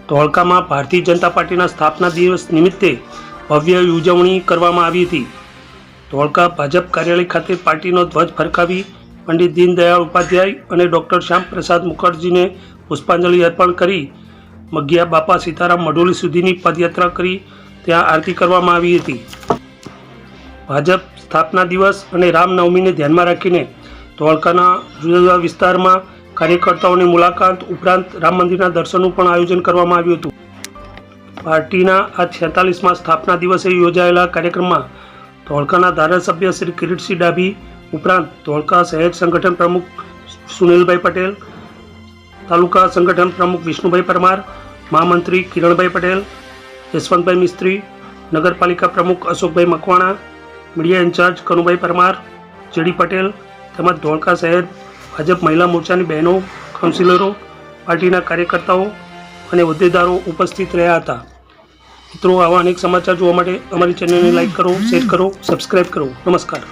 ધોળકામાં ભારતીય જનતા પાર્ટીના સ્થાપના દિવસ નિમિત્તે ભવ્ય ઉજવણી કરવામાં આવી હતી। ધોળકા ભાજપ કાર્યાલય ખાતે પાર્ટીનો ધ્વજ ફરકાવી પંડિત દીનદયાળ ઉપાધ્યાય અને ડૉક્ટર શ્યામપ્રસાદ મુખર્જીને પુષ્પાંજલિ અર્પણ કરી મગિયા બાપા સીતારામ મઢોલી સુધીની પદયાત્રા કરી ત્યાં આરતી કરવામાં આવી હતી। ભાજપ સ્થાપના દિવસ અને રામનવમીને ધ્યાનમાં રાખીને ધોળકાના જુદા જુદા વિસ્તારમાં કાર્યકર્તાઓની મુલાકાત ઉપરાંત રામ મંદિરના દર્શનનું પણ આયોજન કરવામાં આવ્યું હતું। પાર્ટીના આ 46મા સ્થાપના દિવસે યોજાયેલા કાર્યક્રમમાં ધોળકાના ધારાસભ્ય શ્રી કિરીટસિંહ ડાભી ઉપરાંત ધોળકા શહેર સંગઠન પ્રમુખ સુનિલભાઈ પટેલ, તાલુકા સંગઠન પ્રમુખ વિષ્ણુભાઈ પરમાર, મહામંત્રી કિરણભાઈ પટેલ, યશવંતભાઈ મિસ્ત્રી, નગરપાલિકા પ્રમુખ Ashokbhai Makwana, media incharge Kanubhai Parmar, JD Patel તેમજ ધોળકા શહેર ભાજપ મહિલા મોરચાની બહેનો, કાઉન્સિલરો, પાર્ટીના કાર્યકર્તાઓ અને હોદ્દેદારો ઉપસ્થિત રહ્યા હતા। મિત્રો, આવા અનેક સમાચાર જોવા માટે અમારી ચેનલને લાઇક કરો, શેર કરો, સબસ્ક્રાઇબ કરો। નમસ્કાર।